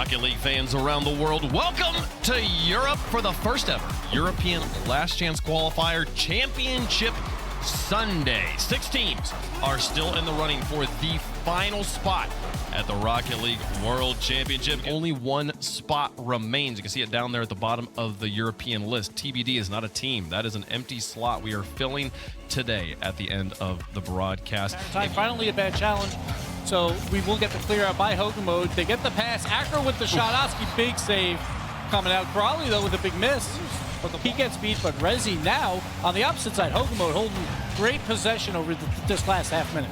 Rocket League fans around the world, welcome to Europe for the first ever European Last Chance Qualifier Championship Sunday. 6 teams are still in the running for the final spot at the Rocket League World Championship. Only one spot remains. You can see it down there at the bottom of the European list. TBD is not a team. That is an empty slot we are filling today at the end of the broadcast. Finally a bad challenge. So we will get the clear out by Hogan Mode. They get the pass. Acro with the shot. Oski, big save coming out. Crawley, though, with a big miss. He gets beat, but Rezi now on the opposite side. Hogan Mode holding great possession over this last half minute.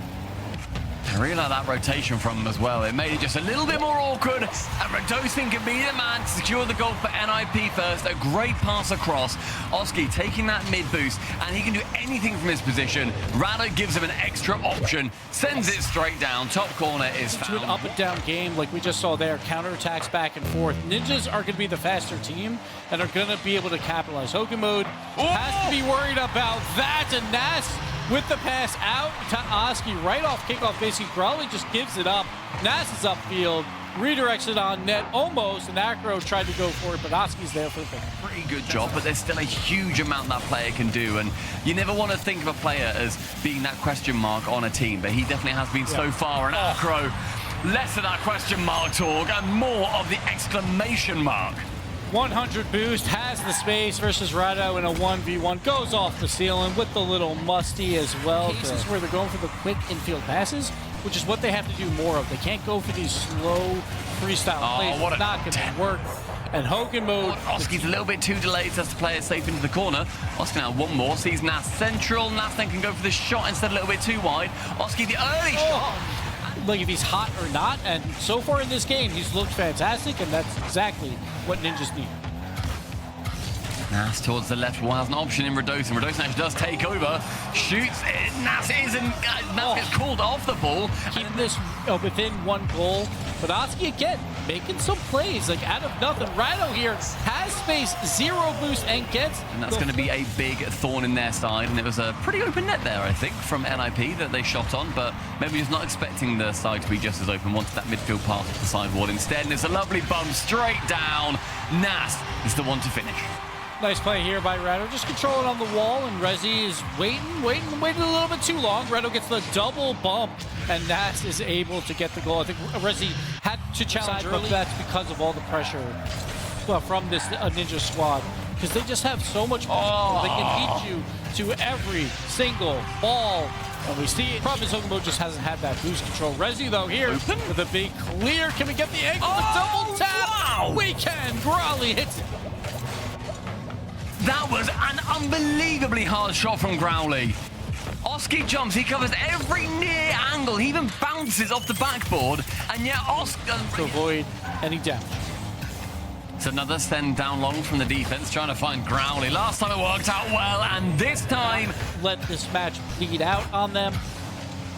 I really like that rotation from him as well. It made it just a little bit more awkward. And Radosin can be the man to secure the goal for NIP first. A great pass across. Oski taking that mid boost, and he can do anything from his position. Rado gives him an extra option, sends it straight down. Top corner is found. To an up and down game like we just saw there. Counterattacks back and forth. Ninjas are going to be the faster team and are going to be able to capitalize. Hogan Mode has to be worried about that, and Nas with the pass out to Oski right off kickoff. Basically, Crawley just gives it up. Nas is upfield, redirects it on net almost, and Acro tried to go for it, but Oski's there for the pick. Pretty good job, but there's still a huge amount that player can do, and you never want to think of a player as being that question mark on a team, but he definitely has been so far, and Acro, less of that question mark talk and more of the exclamation mark. 100 boost, has the space versus Rado in a 1v1, goes off the ceiling with the little musty as well. Cases where they're going for the quick infield passes, which is what they have to do more of. They can't go for these slow freestyle plays. It's not going to work. And Hogan Mode. Oski's a little bit too delayed, so the player safe into the corner. Oski now one more, sees Nas central. Nas then can go for the shot instead, a little bit too wide. Oski the early shot. Like if he's hot or not, and so far in this game, he's looked fantastic, and that's exactly what Ninjas need. Nas towards the left wall has an option in Radosin. Radosin actually does take over, shoots. Nas gets called off the ball. Keeping this within one goal, but Oski again making some plays like out of nothing. Rado here has space, 0 boost, and gets. And that's going to be a big thorn in their side. And it was a pretty open net there, I think, from NIP that they shot on. But maybe just not expecting the side to be just as open. Wanted that midfield pass off the sideboard instead. And it's a lovely bump straight down. Nas is the one to finish. Nice play here by Rado, just controlling on the wall, and Rezi is waiting a little bit too long. Rado gets the double bump, and Nas is able to get the goal. I think Rezi had to challenge early, but that's because of all the pressure from this Ninja squad, because they just have so much power. They can hit you to every single ball. And we see it. Problem is Hogan Mode just hasn't had that boost control. Rezi, though, here with a big clear. Can we get the angle? The double tap? Wow. We can. Crawley hits it. That was an unbelievably hard shot from Growley. Oski jumps, he covers every near angle, he even bounces off the backboard, and yet Oski to avoid any damage. It's another send down long from the defense, trying to find Growley. Last time it worked out well, and this time let this match bleed out on them.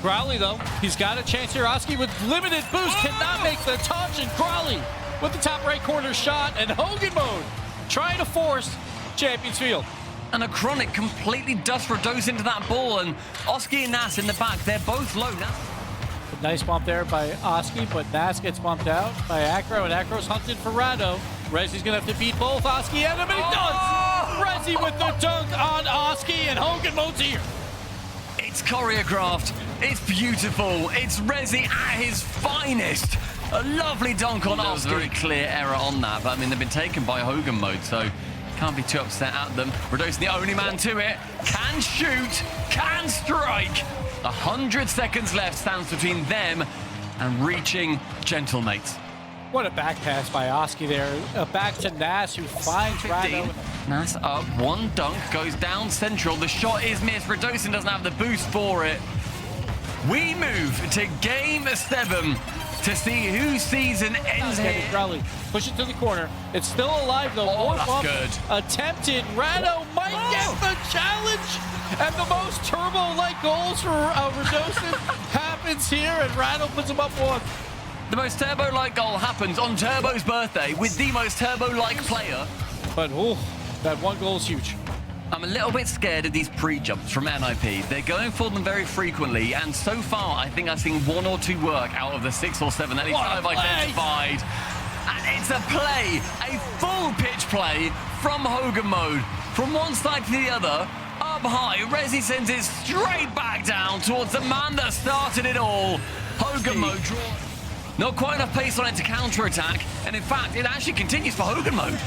Growley, though, he's got a chance here. Oski with limited boost cannot make the touch, and Growley with the top right corner shot, and Hogan Mode trying to force Champions Field. And a Chronic completely dusts Rados into that ball, and Oski and Nas in the back, they're both low. A nice bump there by Oski, but Nas gets bumped out by Acro, and Acro's hunted for Rado. Rezi's gonna have to beat both Oski and him, and he does! Rezi with the dunk on Oski, and Hogan Mode's here. It's choreographed, it's beautiful, it's Rezi at his finest. A lovely dunk on Oski. There was a very clear error on that, but I mean, they've been taken by Hogan Mode, so can't be too upset at them. Radosin, the only man to it, can shoot, can strike. 100 seconds left stands between them and reaching Gentlemates. What a back pass by Oski there. Back to Nas, who finds Rado. Nas up, one dunk, goes down central. The shot is missed. Radosin doesn't have the boost for it. We move to game 7 to see whose season ends here. Crowley push it to the corner. It's still alive though. Oh, that's good. Attempted. Rado might get the challenge, and the most turbo-like goals for Radosin happens here, and Rado puts him up 1. The most turbo-like goal happens on Turbo's birthday with the most turbo-like player. But that one goal is huge. I'm a little bit scared of these pre-jumps from NIP. They're going for them very frequently, and so far, I think I've seen 1 or 2 work out of the 6 or 7 that I've identified. And It's a play, a full pitch play from Hogan mode. From one side to the other, up high, Rezi sends it straight back down towards the man that started it all. Hogan mode draw. Not quite enough pace on it to counter-attack, and in fact, it actually continues for Hogan mode.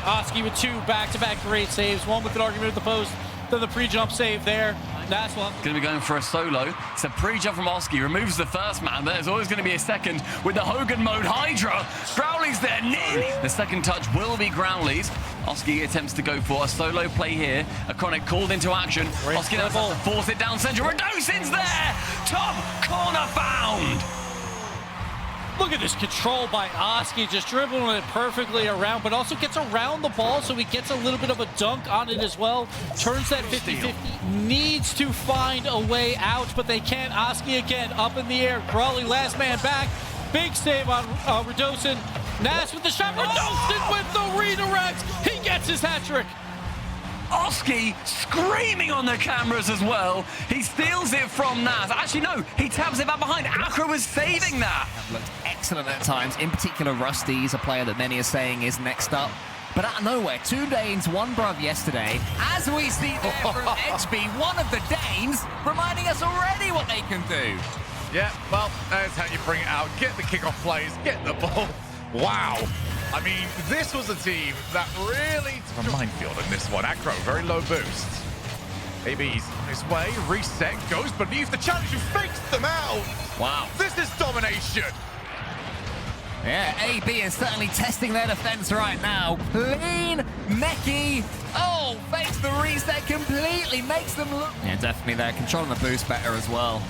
Oski with 2 back-to-back great saves, one with an argument at the post, then the pre-jump save there. That's one. Going to be going for a solo. It's a pre-jump from Oski, removes the first man. There's always going to be a second with the Hogan mode Hydra. Growly's there, nearly. The second touch will be Growly's. Oski attempts to go for a solo play here. Iconic called into action. Oski has to force it down central. Radosin's there. Top corner found. Look at this control by Oski, just dribbling it perfectly around, but also gets around the ball, so he gets a little bit of a dunk on it as well. Turns that 50-50. Needs to find a way out, but they can't. Oski again up in the air. Growly last man back. Big save on Radosin. Nas with the shot. Radosin with the redirect. He gets his hat trick. Oski screaming on the cameras as well. He steals it from Nas. Actually, no, he taps it back behind. Acro was saving that. Looked excellent at times. In particular, Rusty's a player that many are saying is next up. But out of nowhere, 2 Danes, 1 Bruv yesterday. As we see there from Edgeby, one of the Danes, reminding us already what they can do. Yeah, well, that's how you bring it out. Get the kickoff plays, get the ball. Wow. I mean, this was a team that really took a minefield in this one. Acro, very low boost. AB's on his way, reset, goes beneath the challenge and fakes them out. Wow. This is domination. Yeah, AB is certainly testing their defense right now. Clean, Necky. Oh, fakes the reset completely, makes them look. Yeah, definitely they're controlling the boost better as well.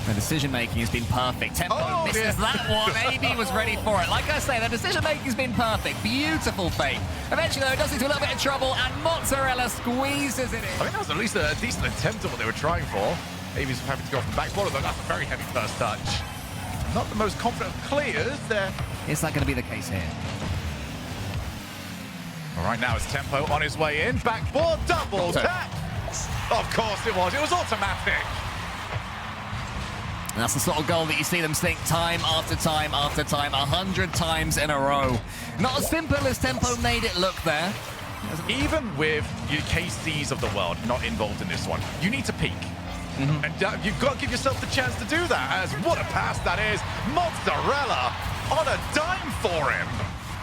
The decision-making has been perfect. Tempo misses that one. AB was ready for it. Like I say, the decision-making has been perfect. Beautiful fake. Eventually, though, it does into a little bit of trouble, and Mozzarella squeezes it in. I think that was at least a decent attempt at what they were trying for. AB's having to go off the back border, though. That's a very heavy first touch. Not the most confident of clears there. Is that going to be the case here? All right, now it's Tempo on his way in. Backboard, double tap. Of course it was. It was automatic. And that's the sort of goal that you see them sink time after time after time, 100 times in a row. Not as simple as Tempo made it look there. Even with your KCs of the world not involved in this one, you need to peak. And you've got to give yourself the chance to do that, as what a pass that is. Mozzarella on a dime for him.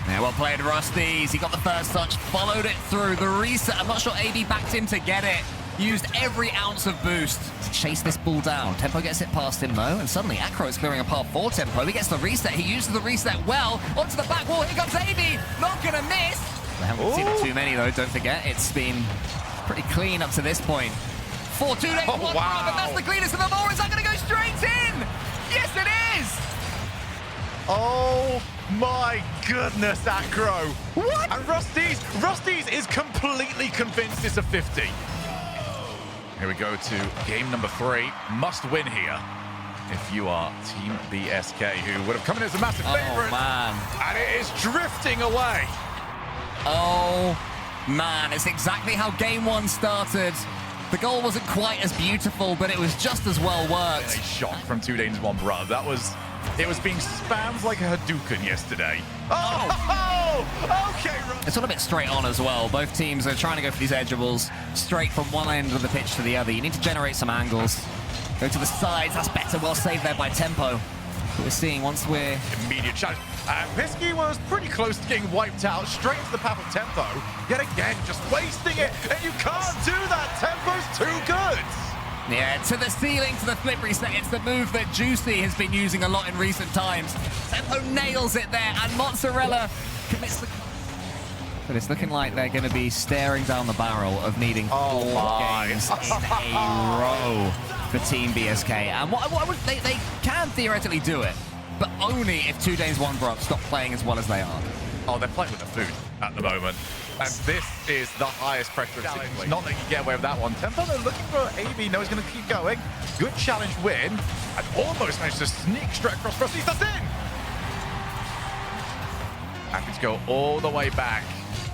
Yeah, well played, Rusty's. He got the first touch, followed it through. The reset, I'm not sure AB backed him to get it. Used every ounce of boost to chase this ball down. Tempo gets it past him, though, and suddenly Acro is clearing a path for Tempo. He gets the reset. He uses the reset well. Onto the back wall. Here comes AB. Not going to miss. We haven't seen it too many, though. Don't forget, it's been pretty clean up to this point. 4 2 days, 1 wow. and that's the cleanest of them all. Is that going to go straight in? Yes, it is. Oh my goodness, Acro. What? And Rusty's is completely convinced it's a 50. Here we go to game number 3. Must win here if you are Team BSK, who would have come in as a massive favorite. Oh, man. And it is drifting away. Oh, man. It's exactly how game 1 started. The goal wasn't quite as beautiful, but it was just as well worked. A shot from 2 Danes, 1 Bruv. It was being spammed like a Hadouken yesterday. Oh, okay. It's all a bit straight on as well. Both teams are trying to go for these edgeables straight from one end of the pitch to the other. You need to generate some angles. Go to the sides. That's better. Well saved there by Tempo. We're seeing once we're... Immediate challenge. And Pisky was pretty close to getting wiped out. Straight into the path of Tempo. Yet again, just wasting it. And you can't do that. Tempo's too good. Yeah, to the ceiling, to the flip reset. It's the move that Juicy has been using a lot in recent times. Tempo nails it there, and Mozzarella commits the... But it's looking like they're going to be staring down the barrel of needing 4 games in a row for Team BSK. And they can theoretically do it, but only if 2 Danes, 1 Bruv stop playing as well as they are. Oh, they're playing with the food at the moment. And this is the highest pressure situation. Not that you get away with that one. Tempo, they're looking for AB. No, he's going to keep going. Good challenge win. And almost managed to sneak straight across Rusty. That's in! Happy to go all the way back.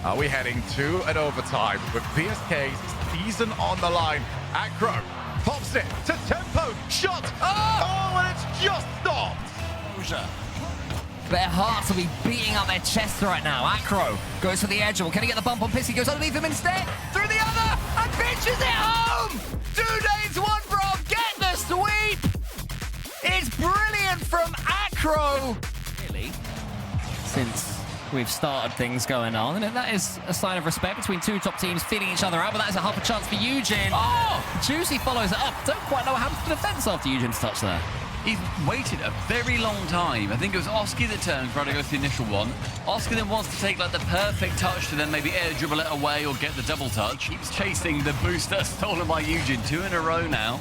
Are we heading to an overtime with BSK's season on the line? Acro pops it to Tempo. Shot! Oh, and it's just stopped! Their hearts will be beating out their chests right now. Acro goes for the edge. Can he get the bump on Pissy? Goes underneath him instead. Through the other. And pitches it home. 2 days, 1 bro. Get the sweep. It's brilliant from Acro. Really? Since we've started things going on, and that is a sign of respect between 2 top teams feeding each other out, but that is a half a chance for Eugen. Oh! Juicy follows it up. Don't quite know what happens to the defense after Eugen's touch there. He's waited a very long time. I think it was Oski that turned, Brad goes to the initial one. Oski then wants to take like the perfect touch to then maybe air dribble it away or get the double touch. Keeps chasing the booster stolen by Eugen. 2 in a row now.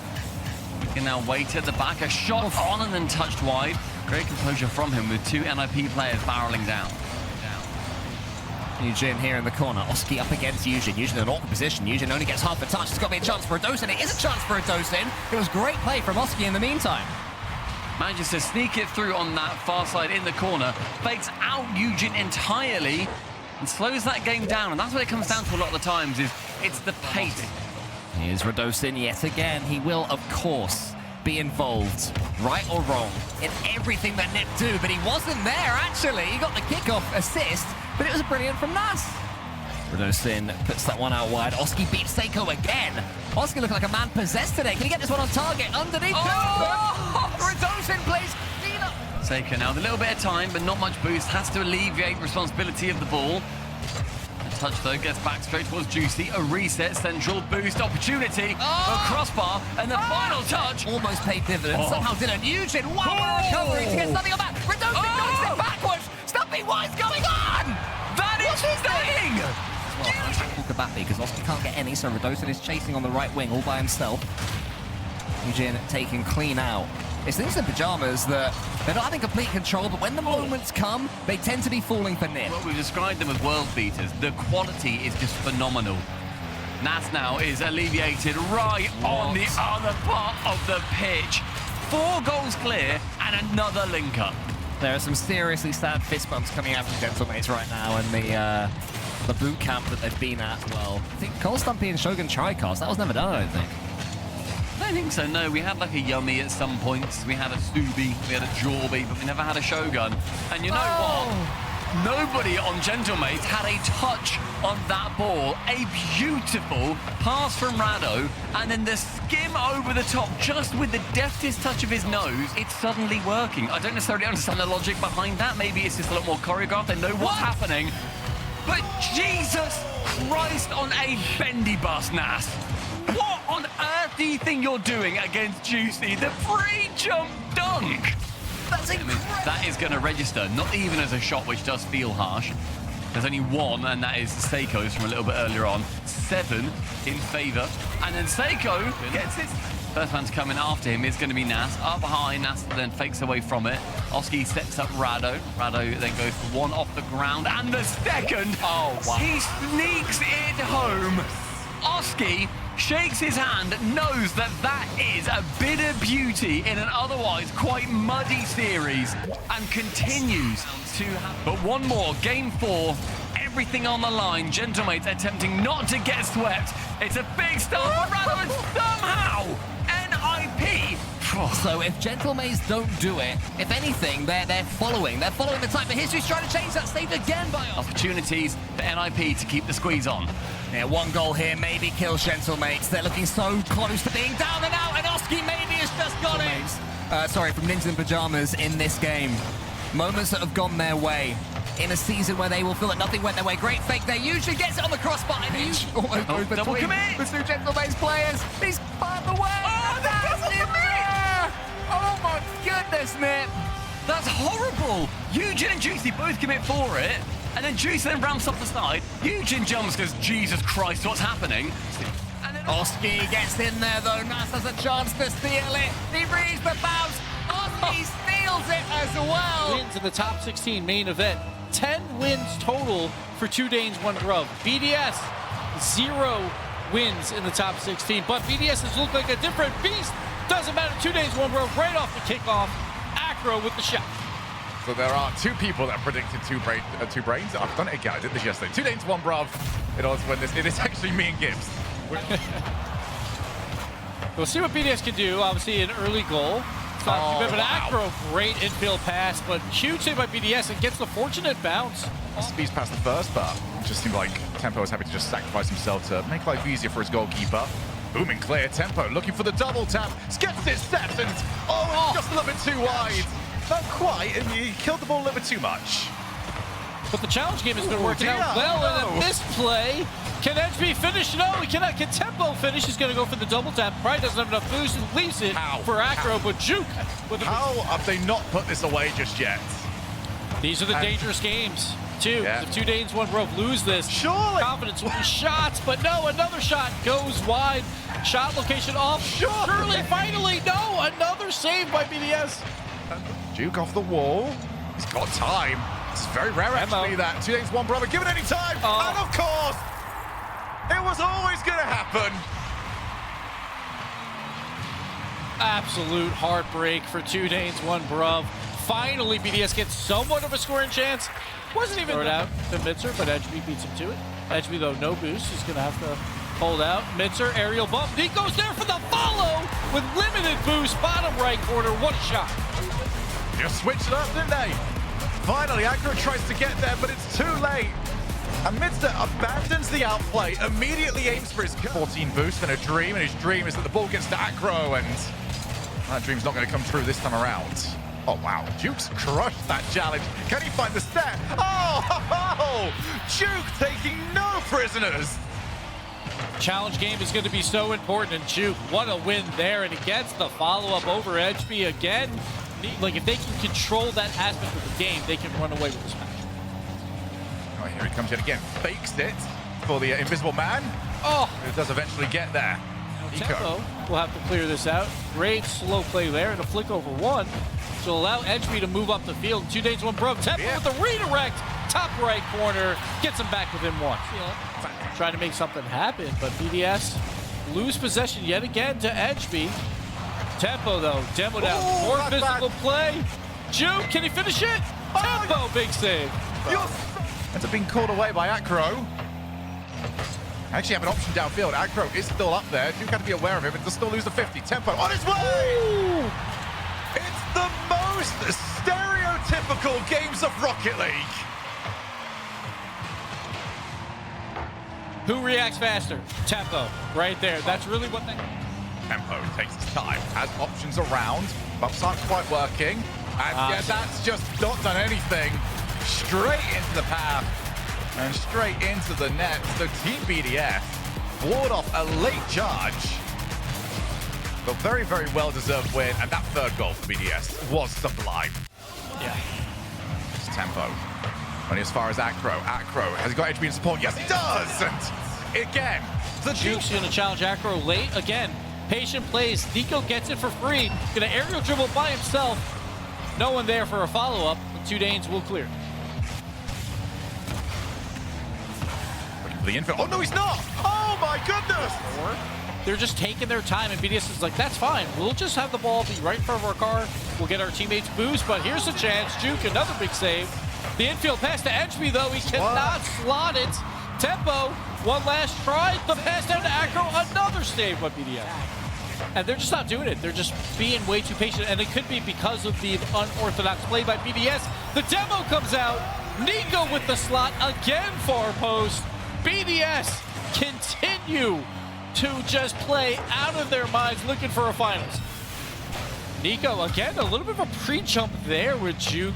We can now wait at the back. A shot on and then touched wide. Great composure from him with 2 NIP players barreling down. Eugen here in the corner. Oski up against Eugen. Eugen in an awkward position. Eugen only gets half a touch. It's got to be a chance for a Dosin. It is a chance for a Dosin. It was great play from Oski in the meantime. Manages to sneak it through on that far side in the corner. Fakes out Eugen entirely and slows that game down. And that's what it comes down to a lot of the times is it's the pace. Here's Radosin yet again. He will, of course, be involved, right or wrong, in everything that Nip do. But he wasn't there, actually. He got the kickoff assist, but it was brilliant from Nas. Radosin puts that one out wide. Oski beats Seiko again. Oski looking like a man possessed today. Can he get this one on target? Underneath. Oh! Radosin plays clean up. Seiko now with a little bit of time, but not much boost. Has to alleviate responsibility of the ball. A touch, though, gets back straight towards Juicy. A reset, central boost opportunity. A crossbar, and the final touch. Almost paid dividends. Somehow didn't. Eugen, wow, recovery to get something on that. Radosin goes backwards. Stumpy, what is going on? That is stunning! Kabapi, because Oski can't get any, so Radosin is chasing on the right wing all by himself. Eugen taken clean out. It's things in pajamas that they're not having complete control, but when the moments come, they tend to be falling for Nip. Well, we've described them as world beaters. The quality is just phenomenal. Nas now is alleviated right on the other part of the pitch. 4 goals clear and another link-up. There are some seriously sad fist bumps coming out from Gentlemates right now, and the boot camp that they've been at. Well, I think Cole Stumpy and Shogun Tricast, that was never done, I don't think. I don't think so, no. We had like a Yummy at some points. We had a Subi, we had a Jorby, but we never had a Shogun. And you know what? Nobody on Gentlemates had a touch on that ball. A beautiful pass from Rado, and then the skim over the top, just with the deftest touch of his nose, it's suddenly working. I don't necessarily understand the logic behind that. Maybe it's just a lot more choreographed. They know what's happening. But Jesus Christ on a bendy bus, Nas. What on earth do you think you're doing against Juicy? The pre-jump dunk. That's incredible. That is going to register, not even as a shot, which does feel harsh. There's only 1, and that is Seiko's from a little bit earlier on. 7 in favour. And then Seiko gets it. First man's coming after him is going to be Nas. Up high, Nas then fakes away from it. Oski sets up Rado. Rado then goes for 1 off the ground. And the second, he sneaks it home. Oski shakes his hand, knows that that is a bit of beauty in an otherwise quite muddy series, and continues to have... But one more, game 4, everything on the line. Gentlemates attempting not to get swept. It's a big start for Rado, and somehow NIP. So if Gentlemates don't do it, if anything, they're following the type of history's trying to change that state again by opportunities for NIP to keep the squeeze on. Yeah, 1 goal here maybe kills Gentlemates. They're looking so close to being down and out, and Oski maybe has just got it. Sorry, from Ninjas in Pajamas in this game. Moments that have gone their way in a season where they will feel that nothing went their way. Great fake there. Usually gets it on the crossbar, and he's almost goes between the 2 Gentlemates players. He's part the way. Oh, that's in there! Oh my goodness, Nip. That's horrible. Eugen and Juicy both commit for it, and then Juicy then ramps up the side. Eugen jumps because Jesus Christ, what's happening? And then Oski gets in there though. Nas has a chance to steal it. He reads the bounce. Oski steals it as well. Wins in the top 16 main event. 10 wins total for 2 Danes, 1 Grub. BDS, 0 wins in the top 16. But BDS has looked like a different beast. Doesn't matter, 2 Danes, 1 Grub right off the kickoff. Acro with the shot. So there are 2 people that predicted two brains. I've done it again. I did this yesterday. 2 Danes, 1 Bruv. It is actually me and Gibbs. We'll see what BDS can do. Obviously, an early goal It's not too bad, but Acro, great infield pass, but huge hit by BDS and gets the fortunate bounce. Speeds past the first, but it just seemed like Tempo was happy to just sacrifice himself to make life easier for his goalkeeper. Booming clear, Tempo looking for the double tap. Gets it, steps, and it's just a little bit too wide. Not quite, and he killed the ball a little bit too much. But the challenge game has been working out well, and at this play, can HB finish? No, he cannot. Can Tempo finish? He's going to go for the double tap. Probably doesn't have enough boost and leaves it for Acro, but Juke. How have they not put this away just yet? These are the dangerous games, too. Yeah. If 2 Danes, 1 Brove lose this, confidence with the shots, but no, another shot goes wide. Shot location off. Surely, finally, no, another save by BDS. Juke off the wall. He's got time. It's very rare, actually, that 2 Danes, 1 Brother. Give it any time. And of course, it was always going to happen. Absolute heartbreak for 2 Danes, 1 Bruv. Finally, BDS gets somewhat of a scoring chance. Wasn't even thrown out to Mitzer, but Edgeby beats him to it. Edgeby, though, no boost. He's going to have to hold out. Mitzer, aerial bump. Nico's there for the follow with limited boost. Bottom right corner. What a shot. Just switched it up, didn't they? Finally, Acro tries to get there, but it's too late. And Mitzer abandons the outplay, immediately aims for his 14 boost and a dream, and his dream is that the ball gets to Acro, and that dream's not going to come true this time around. Oh, wow. Juke's crushed that challenge. Can he find the step? Oh, Juke taking no prisoners. Challenge game is going to be so important, and Juke, what a win there, and he gets the follow-up over Edgeby again. Like, if they can control that aspect of the game, they can run away with this match. Oh, here he comes yet again. Fakes it for the invisible man. Oh! It does eventually get there. Tempo will have to clear this out. Great slow play there, and a flick over 1 to allow Edgeby to move up the field. 2 Danes, 1 Brove. Tempo with the redirect. Top right corner. Gets him back within 1. Trying to make something happen, but BDS lose possession yet again to Edgeby. Tempo, though, demoed out. More physical play. Juke, can he finish it? Tempo, big save. Ends up being called away by Acro. Actually have an option downfield. Acro is still up there. Duke had to be aware of him, but does still lose the 50. Tempo on his way! Ooh. It's the most stereotypical games of Rocket League. Who reacts faster? Tempo, right there. That's really what they... Tempo takes his time, has options around. Bumps aren't quite working. And yeah, that's just not done anything. Straight into the path and straight into the net. So Team BDS ward off a late charge. But very, very well-deserved win. And that third goal for BDS was sublime. Yeah. It's Tempo. Only as far as Acro. Acro, has he got HB in support? Yes, he does! And again, the Juke's going to challenge Acro late. Again, patient plays. Nico gets it for free. Going to aerial dribble by himself. No one there for a follow-up. 2 Danes will clear. Looking for the infield. Oh, no, he's not! Oh, my goodness! They're just taking their time, and BDS is like, that's fine. We'll just have the ball be right in front of our car. We'll get our teammates boost, but here's a chance. Juke, another big save. The infield pass to Edgeby, though. He cannot slot it. Tempo, one last try. The pass down to Acro, another save by BDS. And they're just not doing it. They're just being way too patient, and it could be because of the unorthodox play by BDS. The demo comes out. Nico with the slot, again far post. BDS continue to just play out of their minds, looking for a finals. Nico, again, a little bit of a pre-jump there with Juke.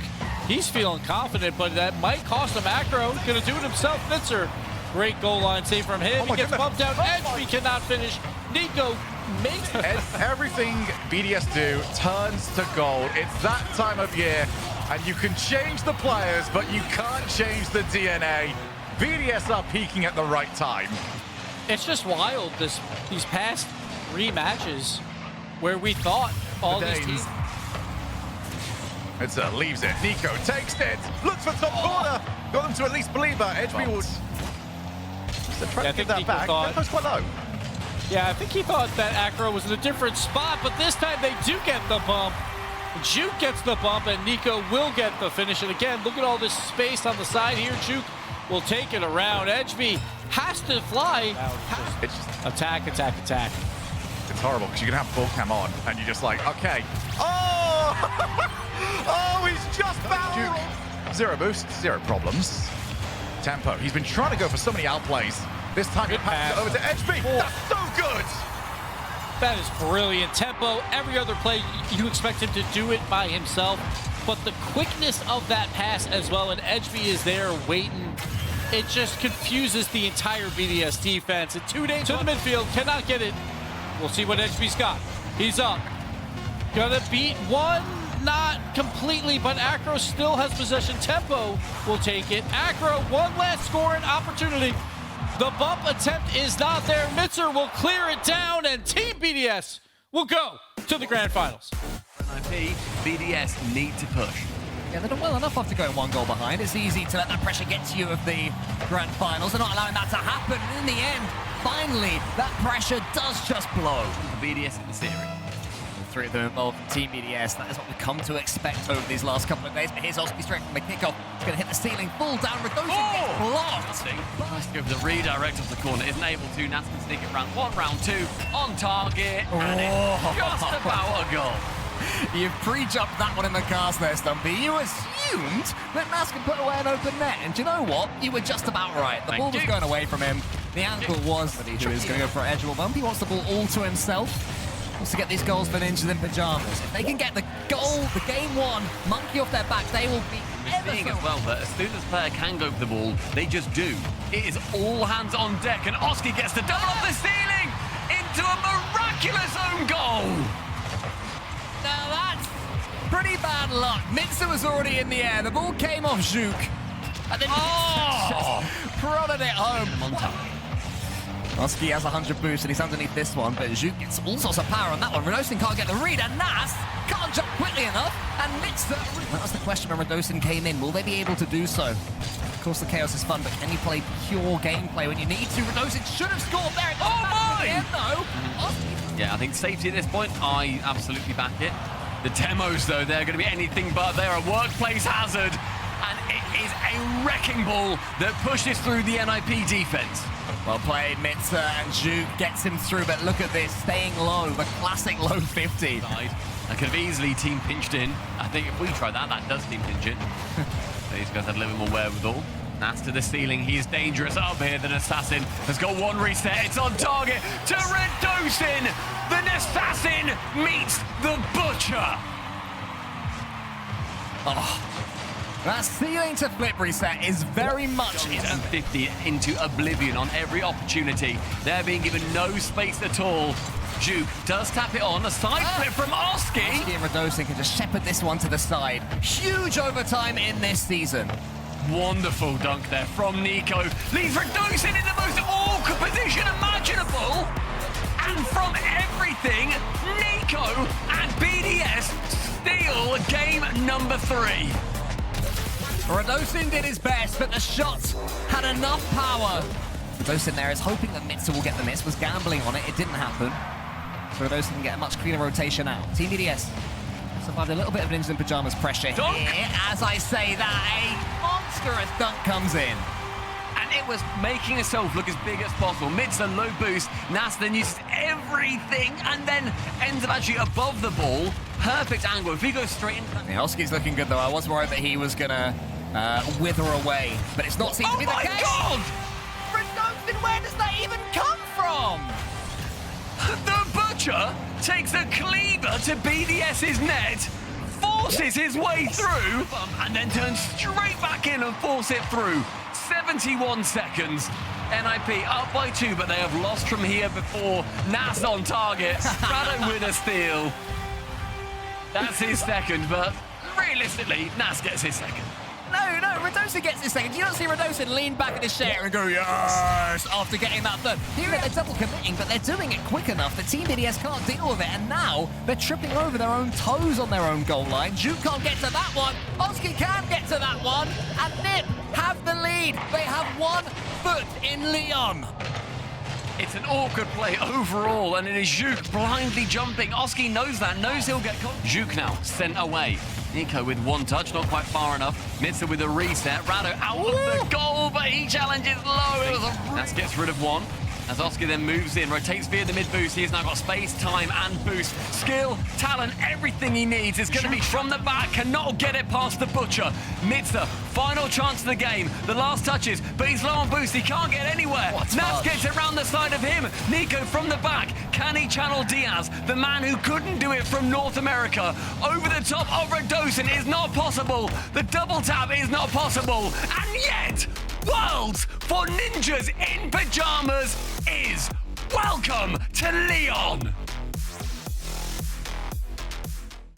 He's feeling confident, but that might cost him. Acro gonna do it himself. Mitzer, great goal line save from him. He gets bumped down. Edgeby cannot finish. Nico makes everything BDS do turns to gold. It's that time of year, and you can change the players, but you can't change the DNA. BDS are peaking at the right time. It's just wild, these past 3 matches where we thought all these teams... It's leaves it. Nico takes it. Looks for top corner. Got them to at least believe that. Edgeby would... trying to get that back. That goes quite low. Yeah, I think he thought that Acro was in a different spot, but this time they do get the bump. Juke gets the bump, and Nico will get the finish. And again, look at all this space on the side here. Juke will take it around. Edgeby has to fly. It's just attack, attack, attack. It's horrible because you can have bull cam on, and you're just like, okay. Oh! Oh, he's just battled. Zero boost, zero problems. Tempo. He's been trying to go for so many outplays. This time he passes it over to HB. That's so good. That is brilliant. Tempo, every other play, you expect him to do it by himself, but the quickness of that pass as well, and Edgeby is there waiting. It just confuses the entire BDS defense. And 2 days to the midfield, cannot get it. We'll see what Edgeby's got. He's up. Gonna beat one, not completely, but Acro still has possession. Tempo will take it. Acro, one last scoring opportunity. The bump attempt is not there. Mitzer will clear it down, and Team BDS will go to the Grand Finals. NIP, BDS need to push. Yeah, they're done well enough after going 1 goal behind. It's easy to let that pressure get to you of the Grand Finals. They're not allowing that to happen. And in the end, finally, that pressure does just blow. BDS in the series. Three of them involved in Team BDS. That is what we've come to expect over these last couple of days. But here's Oski straight from the kickoff. He's going to hit the ceiling, fall down, Radosin gets blocked. Nice to go for the redirect of the corner. Isn't able to. Nas can sneak it round 1, round 2, on target, and it's just about a goal. You've pre-jumped that one in the cast there, Stumpy. You assumed that Nas could put away an open net, and do you know what? You were just about right. The ball was going away from him. The angle was that he was going to go for an edgeable bump. He wants the ball all to himself. Wants to get these goals for Ninjas in Pajamas. If they can get the goal, the game one, monkey off their back, they will be ever Seeing so as well that as soon as a player can go for the ball, they just do. It is all hands on deck, and Oski gets the double off the ceiling into a miraculous own goal. Now that's pretty bad luck. Mitzer was already in the air. The ball came off Zook. And then just prodded it home. Oski has 100 boost and he's underneath this one, but Zook gets all sorts of power on that one. Radosin can't get the read, and Nas can't jump quickly enough. And Mitzer, that was the question when Radosin came in. Will they be able to do so? Of course, the chaos is fun, but can you play pure gameplay when you need to? Radosin should have scored there. Oh my! No. Yeah, I think safety at this point, I absolutely back it. The demos, though, they're going to be anything but. They're a workplace hazard, and it is a wrecking ball that pushes through the NIP defense. Well played, Mitzer, and Zook gets him through, but look at this, staying low, the classic low 50. That could have easily team pinched in. I think if we try that, that does team pinch in. These guys have a little bit more wherewithal. Nas to the ceiling, he is dangerous up here. The Assassin has got one reset, it's on target to Radosin. The Assassin meets the Butcher. Oh. That ceiling to flip reset is very much... And 50 into oblivion on every opportunity. They're being given no space at all. Juke does tap it on. A side flip from Oski. Oski and Radosin can just shepherd this one to the side. Huge overtime in this season. Wonderful dunk there from Nico. Leaves Radosin in the most awkward position imaginable. And from everything, Nico and BDS steal game number 3. Radosin did his best, but the shots had enough power. Radosin there is hoping that Mitzer will get the miss, was gambling on it. It didn't happen. So Radosin can get a much cleaner rotation out. Team BDS survived a little bit of Ninjas in Pajamas pressure Dunk. here. As I say that, a monstrous dunk comes in. And it was making itself look as big as possible. Mitzer low boost. Nas then uses everything and then ends up actually above the ball. Perfect angle. If he goes straight into that... Yeah, Oski's looking good though. I was worried that he was gonna wither away, but it's not seemed to be the case. Oh my God! Radosin, where does that even come from? The Butcher takes a cleaver to BDS's net, forces his way through, and then turns straight back in and force it through. 71 seconds. NIP up by 2, but they have lost from here before. Nas on target. Rado with a steal. That's his second, but realistically, Nas gets his second. No, Radosin gets his second. You don't see Radosin lean back in his chair and go, yes, after getting that third. Here they're double committing, but they're doing it quick enough that Team BDS can't deal with it, and now they're tripping over their own toes on their own goal line. Juke can't get to that one. Oski can get to that one, and Nip have the lead. They have 1 foot in Leon. It's an awkward play overall, and it is Juke blindly jumping. Oski knows that, knows he'll get caught. Juke now sent away. Nico with 1 touch, not quite far enough. Mitzer with a reset. Rado out of the goal, but he challenges low. Nas gets rid of 1. As Oscar then moves in, rotates via the mid boost. He has now got space, time, and boost. Skill, talent, everything he needs is going to be from the back. Cannot get it past the Butcher. Mitza, final chance of the game. The last touches, but he's low on boost. He can't get anywhere. Nats gets it round the side of him. Nico from the back. Can he channel Diaz, the man who couldn't do it from North America? Over the top of Radosin is not possible. The double tap is not possible. And yet, Worlds for Ninjas in Pajamas is welcome to Leon.